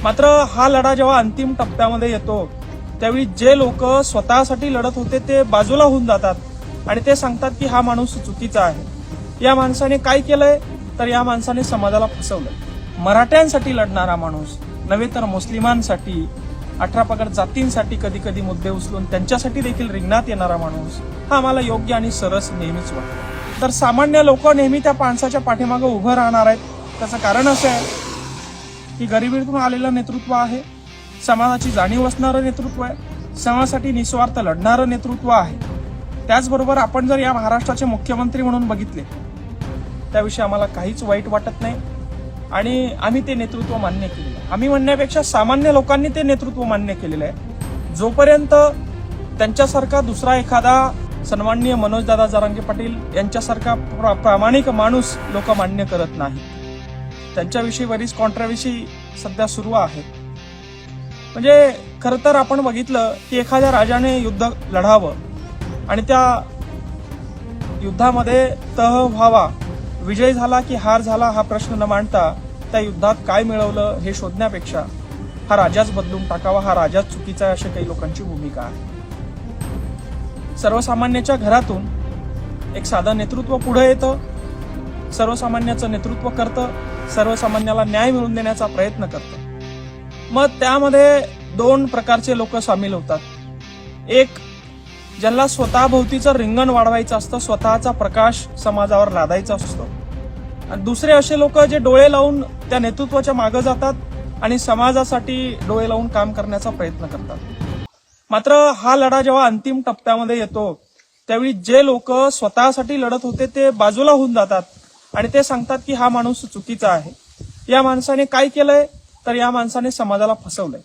मात्र हा लढा जेव्हा अंतिम टप्प्यामध्ये येतो त्यावेळी जे लोक स्वतःसाठी लढत होते ते बाजूला होऊन जातात आणि ते सांगतात की हा माणूस चुकीचा आहे। या माणसाने काय केलंय तर या माणसाने समाजाला फसवलंय। मराठ्यांसाठी लढणारा माणूस नव्हे तर मुस्लिमांसाठी, 18 पगड जातींसाठी कधी कधी मुद्दे उचलून त्यांच्यासाठी देखील रिंगणात येणारा माणूस हा आम्हाला योग्य आणि सरस नेहमीच वाटतो। तर सामान्य लोक नेहमी त्या माणसाच्या पाठीमागे उभं राहणार आहेत। त्याचं कारण असं आहे की गरिबीतून आलेलं नेतृत्व आहे, समाजाची जाणीव असणारं नेतृत्व आहे, समाजासाठी निस्वार्थ लढणारं नेतृत्व आहे। त्याचबरोबर आपण जर या महाराष्ट्राचे मुख्यमंत्री म्हणून बघितले त्याविषयी आम्हाला काहीच वाईट वाटत नाही आणि आम्ही ते नेतृत्व मान्य केलेलं आहे। आम्ही म्हणण्यापेक्षा सामान्य लोकांनी ते नेतृत्व मान्य केलेलं आहे। जोपर्यंत त्यांच्यासारखा दुसरा एखादा सन्माननीय मनोजदादा जरांगे पाटील यांच्यासारखा प्रामाणिक माणूस लोक मान्य करत नाही, त्यांच्याविषयी बरीच कॉन्ट्रोवर्सी सध्या सुरू आहे। म्हणजे खरं तर आपण बघितलं की एखाद्या राजाने युद्ध लढावं आणि त्या युद्धामध्ये तह व्हावा, विजय झाला की हार झाला हा प्रश्न न मांडता त्या युद्धात काय मिळवलं हे शोधण्यापेक्षा हा राजाच बदलून टाकावा, हा राजाच चुकीचा आहे, अशी काही लोकांची भूमिका आहे। सर्वसामान्याच्या घरातून एक साधं नेतृत्व पुढे येतं, सर्वसामान्याचं नेतृत्व करतं, सर्वसामान्याला न्याय मिळवून देण्याचा प्रयत्न करतं। मग त्यामध्ये दोन प्रकारचे लोक सामील होतात। एक ज्यांना स्वतःभोवतीचं रिंगण वाढवायचं असतं, स्वतःचा प्रकाश समाजावर लादायचा असतो, आणि दुसरे असे लोक जे डोळे लावून त्या नेतृत्वाच्या मागे जातात आणि समाजासाठी डोळे लावून काम करण्याचा प्रयत्न करतात। मात्र हा लढा जेव्हा अंतिम टप्प्यामध्ये येतो त्यावेळी जे लोक स्वतःसाठी लढत होते ते बाजूला होऊन जातात आणि ते सांगतात की हा माणूस चुकीचा आहे। या माणसाने काय केलंय तर या माणसाने समाजाला फसवलंय।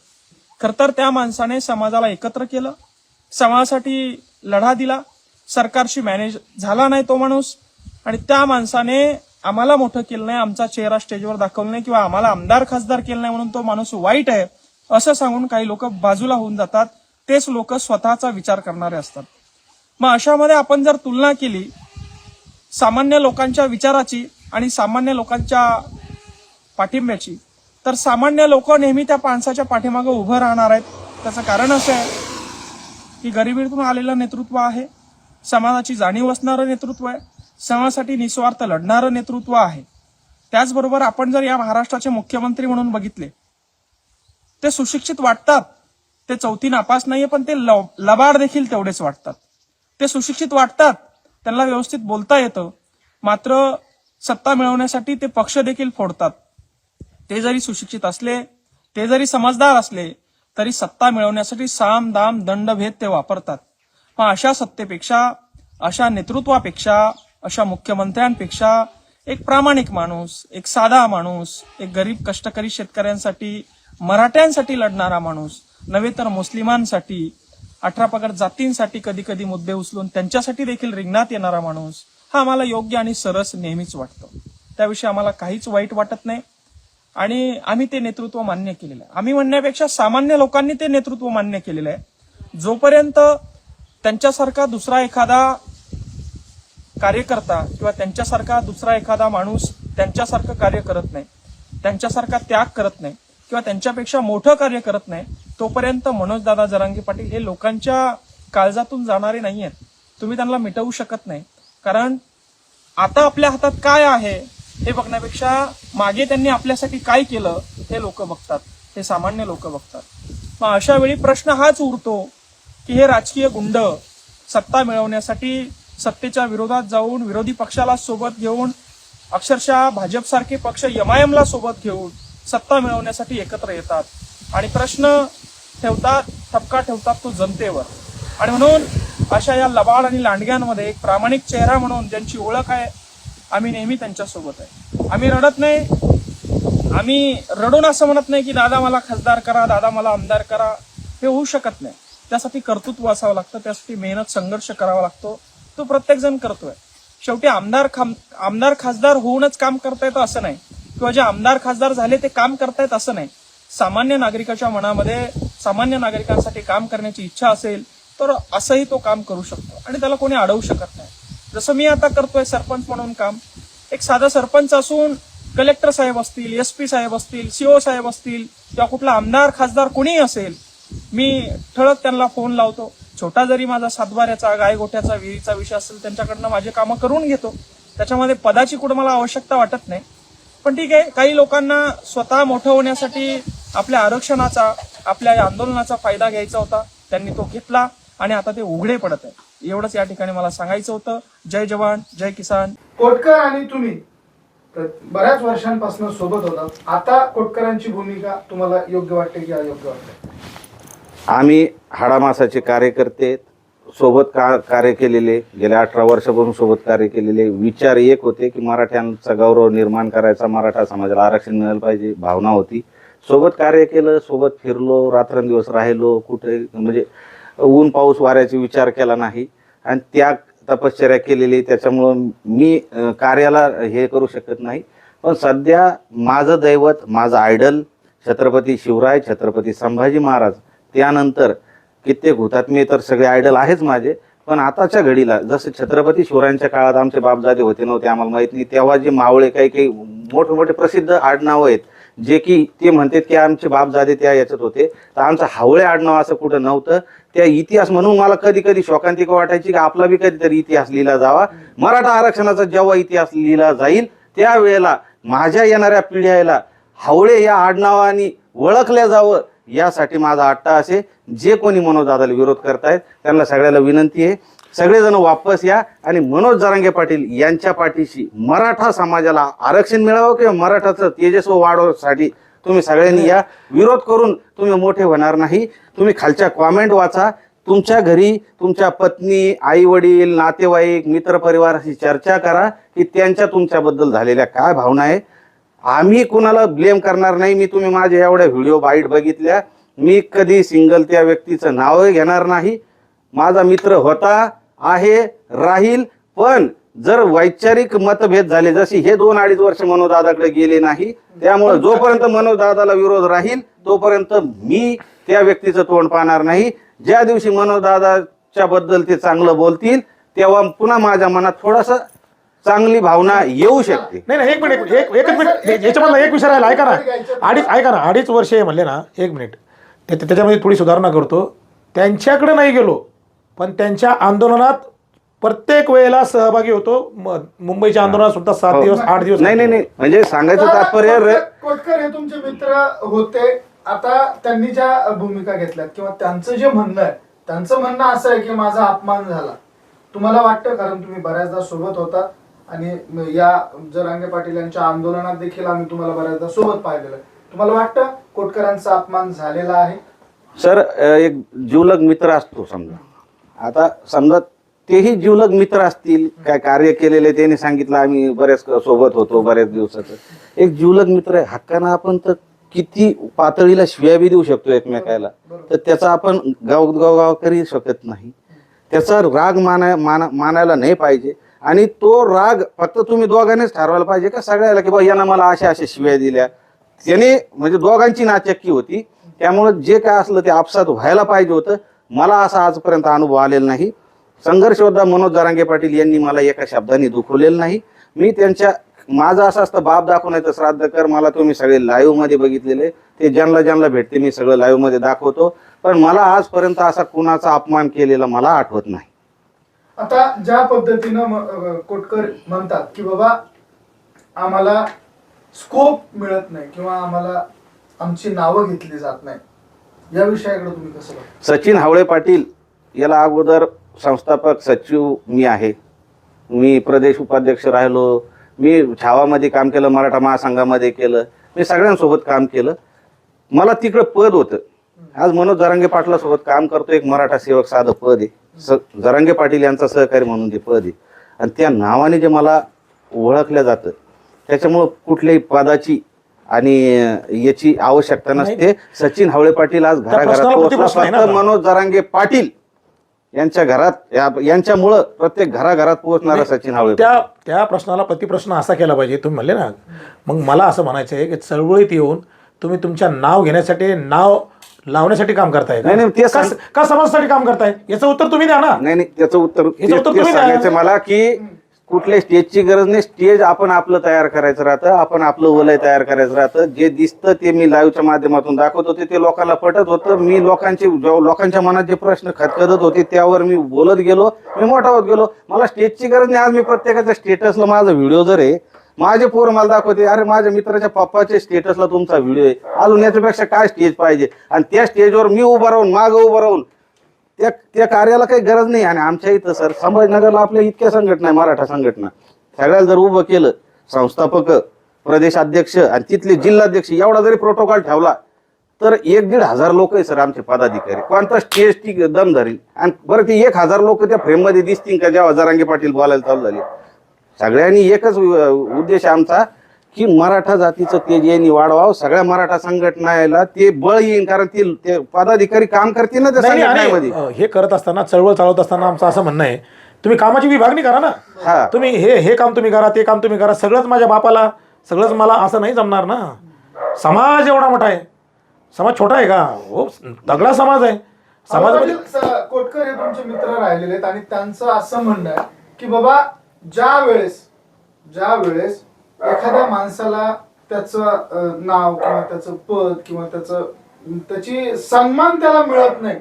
खरं तर त्या माणसाने समाजाला एकत्र केलं, समाजासाठी लढा दिला, सरकारशी मॅनेज झाला नाही तो माणूस, आणि त्या माणसाने आम्हाला मोठं केलं नाही, आमचा चेहरा स्टेजवर दाखवला नाही किंवा आम्हाला आमदार खासदार केलं नाही म्हणून तो माणूस वाईट आहे असं सांगून काही लोक बाजूला होऊन जातात। तेच लोक स्वतःचा विचार करणारे असतात। मग अशामध्ये आपण जर तुलना केली सामान्य लोकांच्या विचाराची आणि सामान्य लोकांच्या पाठिंब्याची, तर सामान्य लोक नेहमी त्या माणसाच्या पाठीमागे उभं राहणार आहेत। त्याचं कारण असं आहे की गरिबीतून आलेलं नेतृत्व आहे, समाजाची जाणीव असणारं नेतृत्व आहे, समाजासाठी निस्वार्थ लढणारं नेतृत्व आहे। त्याचबरोबर आपण जर या महाराष्ट्राचे मुख्यमंत्री म्हणून बघितले ते सुशिक्षित वाटतात, ते चौथी नापास नाहीये पण ते लबाड देखील तेवढेच वाटतात। ते सुशिक्षित वाटतात, त्यांना व्यवस्थित बोलता येतं, मात्र सत्ता मिळवण्यासाठी ते पक्ष देखील फोडतात। ते जरी सुशिक्षित असले, ते जरी समजदार असले तरी सत्ता मिळवण्यासाठी साम दाम दंडभेद ते वापरतात। मग अशा सत्तेपेक्षा, अशा नेतृत्वापेक्षा, अशा मुख्यमंत्र्यांपेक्षा एक प्रामाणिक माणूस, एक साधा माणूस, एक गरीब कष्टकरी शेतकऱ्यांसाठी, मराठ्यांसाठी लढणारा माणूस नव्हे तर मुस्लिमांसाठी, 18 पगड जातींसाठी कधी कधी मुद्दे उचलून त्यांच्यासाठी देखील रिंगणात येणारा माणूस हा आम्हाला योग्य आणि सरस नेहमीच वाटतो। त्याविषयी आम्हाला काहीच वाईट वाटत नाही आणि आम्ही ते नेतृत्व मान्य केलेलं आहे। आम्ही म्हणण्यापेक्षा सामान्य लोकांनी ते नेतृत्व मान्य केलेलं आहे। जोपर्यंत त्यांच्यासारखा दुसरा एखादा कार्यकर्ता किंवा त्यांच्यासारखा दुसरा एखादा माणूस त्यांच्यासारखं कार्य करत नाही, त्यांच्यासारखा त्याग करत नाही किंवा त्यांच्यापेक्षा मोठं कार्य करत नाही, तोपर्यंत मनोजदादा जरांगे पाटील हे लोकांच्या काळजातून जाणारे नाही आहेत। तुम्ही त्यांना मिटवू शकत नाही, कारण आता आपल्या हातात काय आहे हे बघण्यापेक्षा मागे त्यांनी आपल्यासाठी काय केलं हे लोक बघतात, हे सामान्य लोक बघतात। मग अशा वेळी प्रश्न हाच उरतो की हे राजकीय गुंड सत्ता मिळवण्यासाठी सत्तेच्या विरोधात जाऊन विरोधी पक्षाला सोबत घेऊन, अक्षरशः भाजपसारखे पक्ष MIM ला सोबत घेऊन सत्ता मिळवण्यासाठी एकत्र येतात आणि प्रश्न ठेवतात, ठपका ठेवतात तो जनतेवर। आणि म्हणून अशा या लबाड आणि लांडग्यांमध्ये एक प्रामाणिक चेहरा म्हणून ज्यांची ओळख आहे, आम्ही नेहमी त्यांच्यासोबत आहे। आम्ही रडत नाही, आम्ही रडून असं म्हणत नाही की दादा मला खासदार करा, दादा मला आमदार करा, हे होऊ शकत नाही। त्यासाठी कर्तृत्व असावं लागतं, त्यासाठी मेहनत संघर्ष करावा लागतो, तो प्रत्येक जण करतोय। शेवटी आमदार खासदार होऊनच काम करता येतं असं नाही, किंवा जे आमदार खासदार झाले ते काम करतायत असं नाही। सामान्य नागरिकाच्या मनामध्ये सामान्य नागरिकांसाठी काम करण्याची इच्छा असेल तर असंही तो काम करू शकतो आणि त्याला कोणी अडवू शकत नाही। जसं मी आता करतोय सरपंच म्हणून काम, एक साधा सरपंच असून कलेक्टर साहेब असतील, SP साहेब असतील, CO साहेब असतील किंवा कुठला आमदार खासदार कोणीही असेल, मी ठळक त्यांना फोन लावतो. छोटा जरी माझा सातबाऱ्याचा, गायगोठ्याचा, विहिरीचा विषय असेल त्यांच्याकडनं माझे कामं करून घेतो. त्याच्यामध्ये पदाची कुठं मला आवश्यकता वाटत नाही. पण ठीक आहे, काही लोकांना स्वतः मोठं होण्यासाठी आपल्या आरक्षणाचा, आपल्या या आंदोलनाचा फायदा घ्यायचा होता, त्यांनी तो घेतला आणि आता ते उघडे पडत आहे. एवढंच या ठिकाणी मला सांगायचं होतं. जय जवान, जय किसान. कोटकर आणि तुम्ही बऱ्याच वर्षांपासून सोबत होतात. आता कोटकरांची भूमिका तुम्हाला योग्य वाटते की अयोग्य वाटते? आम्ही हाडामासाचे कार्यकर्ते सोबत कार्य केलेले, गेल्या 18 वर्षापासून सोबत कार्य केलेले. विचार एक होते की मराठ्यांचा गौरव निर्माण करायचा, मराठा समाजाला आरक्षण मिळालं पाहिजे, भावना होती. सोबत कार्य केलं, सोबत फिरलो, रात्रंदिवस राहिलो, कुठे म्हणजे ऊन पाऊस वाऱ्याचा विचार केला नाही आणि त्याग तपश्चर्या केलेली. त्याच्यामुळं मी कार्याला हे करू शकत नाही. पण सध्या माझं दैवत, माझं आयडल छत्रपती शिवराय, छत्रपती संभाजी महाराज, त्यानंतर कित्येक हुतात्मे तर सगळे आयडल आहेच माझे. पण आताच्या घडीला जसं छत्रपती शिवरायांच्या काळात आमचे बापजादे होते नव्हते आम्हाला माहित नाही, तेव्हा जे मावळे काही मोठे मोठे प्रसिद्ध आडनावं आहेत जे की ते म्हणतात की आमचे बापजादे त्या याच्यात होते, तर आमचं हावळे आडनाव असं कुठं नव्हतं. त्या इतिहास म्हणून मला कधी कधी शोकांतिका वाटायची की आपला बी कधीतरी इतिहास लिहिला जावा. मराठा आरक्षणाचा जेव्हा इतिहास लिहिला जाईल त्यावेळेला माझ्या येणाऱ्या पिढ्याला हावळे या आडनावाने ओळखल्या जावं, यासाठी माझा अट्टाहास आहे. जे कोणी मनोज दादाला विरोध करतायत त्यांना सगळ्याला विनंती आहे, सगळेजण वापस या आणि मनोज जरांगे पाटील यांच्या पाठीशी मराठा समाजाला आरक्षण मिळावं किंवा मराठाचं तेजस्व वाढवण्यासाठी तुम्ही सगळ्यांनी या. विरोध करून तुम्ही मोठे होणार नाही. तुम्ही खालच्या कॉमेंट वाचा, तुमच्या घरी तुमच्या पत्नी, आई वडील, नातेवाईक, मित्रपरिवाराशी चर्चा करा की त्यांच्या तुमच्याबद्दल झालेल्या काय भावना आहे. आम्ही कुणाला ब्लेम करणार नाही. मी तुम्ही माझे एवढ्या व्हिडिओ बाईट बघितल्या, मी कधी सिंगल त्या व्यक्तीचं नावही घेणार नाही. माझा मित्र होता, आहे, राहील. पण जर वैचारिक मतभेद झाले, जसे हे 2-2.5 वर्ष मनोजदादाकडे गेले नाही, त्यामुळे जोपर्यंत मनोजदादाला विरोध राहील तोपर्यंत मी त्या व्यक्तीचं तोंड पाहणार नाही. ज्या दिवशी मनोजदादाच्या बद्दल ते चांगलं बोलतील तेव्हा पुन्हा माझ्या मनात थोडासा चांगली भावना येऊ शकते. नाही, एक मिनिट, एकच मिनिट, याच्यामधला एक विषय राहिला. ऐका ना, 2.5 वर्ष म्हणले ना, एक मिनिट, त्याच्यामध्ये थोडी सुधारणा करतो. त्यांच्याकडे नाही गेलो, पण त्यांच्या आंदोलनात प्रत्येक वेळेला सहभागी होतो. मुंबईच्या आंदोलनात सुद्धा 7 दिवस 8 दिवस. नाही, म्हणजे सांगायचं तात्पर्य, कोटकर हे तुमचे मित्र होते. आता त्यांनी ज्या भूमिका घेतल्यात किंवा त्यांचं जे म्हणणं आहे, त्यांचं म्हणणं असं आहे की माझा अपमान झाला. तुम्हाला वाटतं, कारण तुम्ही बऱ्याचदा सोबत होता आणि या जरांगे पाटील यांच्या आंदोलनात देखील आम्ही तुम्हाला बऱ्याचदा सोबत पाहिलेलं आहे, तुम्हाला वाटतं कोटकरांचा अपमान झालेला आहे? सर, एक जीवलग मित्र असतो समजा. आता समजा तेही जीवलग मित्र असतील, काय कार्य केलेले त्यांनी सांगितलं, आम्ही बऱ्याच सोबत होतो बऱ्याच दिवसाचं. एक जीवलग मित्र आहे, हक्कानं आपण तर किती पातळीला शिव्या बी देऊ शकतो एकमेकाला, तर त्याचा आपण गाव करू शकत नाही. त्याचा राग मानायला नाही पाहिजे. आणि तो राग फक्त तुम्ही दोघांनीच ठरवायला पाहिजे का सगळ्याला, की बा यांना मला अशा शिव्या दिल्या. त्याने म्हणजे दोघांची नाचक्की होती. त्यामुळे जे काय असलं ते आपसात व्हायला पाहिजे होतं. मला असा आजपर्यंत अनुभव आलेला नाही. संघर्ष योद्धा मनोज जरांगे पाटील यांनी मला एका शब्दाने दुखवलेलं नाही. मी त्यांच्या, माझं असं असतं, बाप दाखवण्याचं श्राद्ध कर. मला तुम्ही सगळे लाईव्ह मध्ये बघितलेले, ते ज्यांना भेटते मी सगळं लाईव्ह मध्ये दाखवतो. पण मला आजपर्यंत असा कुणाचा अपमान केलेला मला आठवत नाही. आता ज्या पद्धतीनं कोटकर म्हणतात की बाबा आम्हाला स्कोप मिळत नाही किंवा आम्हाला आमची नावं घेतली जात नाही, या विषयाकडे तुम्ही कसं बघता? सचिन हावळे पाटील याला अगोदर संस्थापक सचिव मी आहे. मी प्रदेश उपाध्यक्ष राहिलो. मी छावामध्ये काम केलं, मराठा महासंघामध्ये केलं. मी सगळ्यांसोबत काम केलं. मला तिकडं पद होतं. आज मनोज जरांगे पाटलासोबत काम करतो. एक मराठा सेवक साधं पद आहे. जरांगे पाटील यांचा सहकारी म्हणून ते पद आहे. आणि त्या नावाने जे मला ओळखलं जातं, त्याच्यामुळं कुठल्याही पदाची आणि याची आवश्यकता नसते. सचिन हावळे पाटील आज घराघरात पोहोचला. फक्त मनोज जरांगे पाटील यांच्या घरात, यांच्यामुळं प्रत्येक घराघरात पोहोचणारा सचिन हावळे. त्या प्रश्नाला प्रतिप्रश्न असा केला पाहिजे. तुम्ही म्हणले ना, मग मला असं म्हणायचं आहे की चळवळीत येऊन तुम्ही तुमच्या नाव घेण्यासाठी, नाव लावण्यासाठी काम करताय. नाही, ते का समाजासाठी काम करताय? याचं उत्तर तुम्ही द्या ना. नाही, त्याचं उत्तर सांगायचं मला की कुठल्याही स्टेजची गरज नाही. स्टेज आपण आपलं तयार करायचं राहतं, आपण आपलं वलय तयार करायचं राहतं. जे दिसतं ते मी लाईव्हच्या माध्यमातून दाखवत होते, ते लोकांना पटत होतं. मी लोकांच्या मनात जे प्रश्न खदखदत होते त्यावर मी बोलत गेलो, मी मोठा होत गेलो. मला स्टेजची गरज नाही. आज मी प्रत्येकाच्या स्टेटसला माझा व्हिडिओ जर आहे, माझे पोरं मला दाखवते, अरे माझ्या मित्राच्या पप्पाच्या स्टेटसला तुमचा व्हिडिओ आहे, अजून याच्यापेक्षा काय स्टेज पाहिजे. आणि त्या स्टेजवर मी उभं राहून, मागं उभं राहून त्या कार्याला काही गरज नाही. आणि आमच्या इथं सर संभाजीनगरला आपल्या इतक्या संघटना आहे, मराठा संघटना, सगळ्याला जर उभं केलं, संस्थापक, प्रदेश अध्यक्ष आणि तिथले जिल्हाध्यक्ष, एवढा जरी प्रोटोकॉल ठेवला तर 1,500 लोक आहे सर आमचे पदाधिकारी. कोणता स्टेज ती दम धरील. आणि बरं ते 1,000 लोक त्या फ्रेम मध्ये दिसतील का जेव्हा जरांगे पाटील बोलायला चालू झाले. सगळ्यांनी एकच उद्देश आमचा की मराठा जातीचं तेज यांनी वाढवावं, सगळ्या मराठा संघटनाला ते बळ येईल, कारण ते पदाधिकारी काम करतील ना त्या नाही, संघटनेमध्ये. आणि हे करत असताना, चळवळ चालवत असताना आमचं असं म्हणणं आहे, तुम्ही कामाची विभागणी करा ना. हा. तुम्ही हे काम तुम्ही करा, ते काम तुम्ही करा, सगळंच माझ्या बापाला, सगळंच मला, असं नाही जमणार ना. समाज एवढा मोठा आहे, समाज छोटा आहे का? हो, तगडा समाज आहे. समाजामध्ये कोटकर हे तुमचे मित्र राहिलेले आहेत आणि त्यांचं असं म्हणणं आहे की बाबा ज्या वेळेस एखाद्या माणसाला त्याचं नाव किंवा त्याचं पद किंवा त्याची सन्मान त्याला मिळत नाही,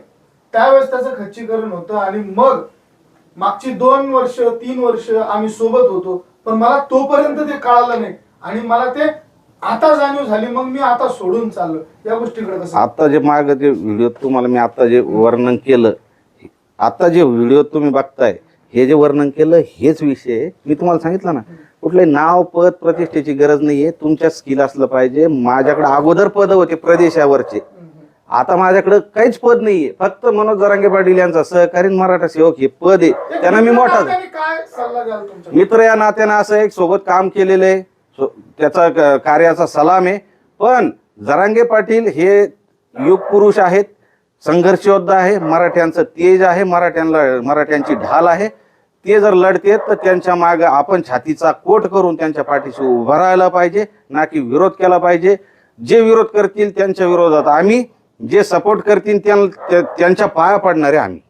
त्यावेळेस त्याचं खच्चीकरण होतं. आणि मग मागची 2 वर्ष 3 वर्ष आम्ही सोबत होतो, पण मला तोपर्यंत ते कळालं नाही आणि मला ते आता जाणीव झाली, मग मी आता सोडून चाललो. या गोष्टीकडे कसं? आता जे माग जे व्हिडिओ तुम्हाला मी आता जे वर्णन केलं, आता जे व्हिडिओ तुम्ही बघताय, हे जे वर्णन केलं हेच विषय मी तुम्हाला सांगितलं ना. कुठले नाव, पद, प्रतिष्ठेची गरज नाहीये. तुमच्या स्किल असलं पाहिजे. माझ्याकडे अगोदर पद होते प्रदेशावरचे, आता माझ्याकडे काहीच पद नाहीये. फक्त मनोज जरांगे पाटील यांचा सहकारी मराठा सेवक हे पद आहे, त्यांना मी मोठा काय सल्ला द्याल तुमच्या मित्र या नात्यानं असं एक सोबत काम केलेलं आहे, त्याचा कार्याचा सलाम आहे. पण जरांगे पाटील हे युग पुरुष आहेत, संघर्ष योद्धा आहे, मराठ्यांचं तेज आहे, मराठ्यांची ढाल आहे. ते जर लढते तर त्यांच्या मागे आपण छातीचा कोट करून त्यांच्या पाठीशी उभं राहायला पाहिजे, ना की विरोध केला पाहिजे. जे विरोध करतील त्यांच्या विरोधात आम्ही, जे सपोर्ट करतील त्यांच्या पाया पडणारे आम्ही.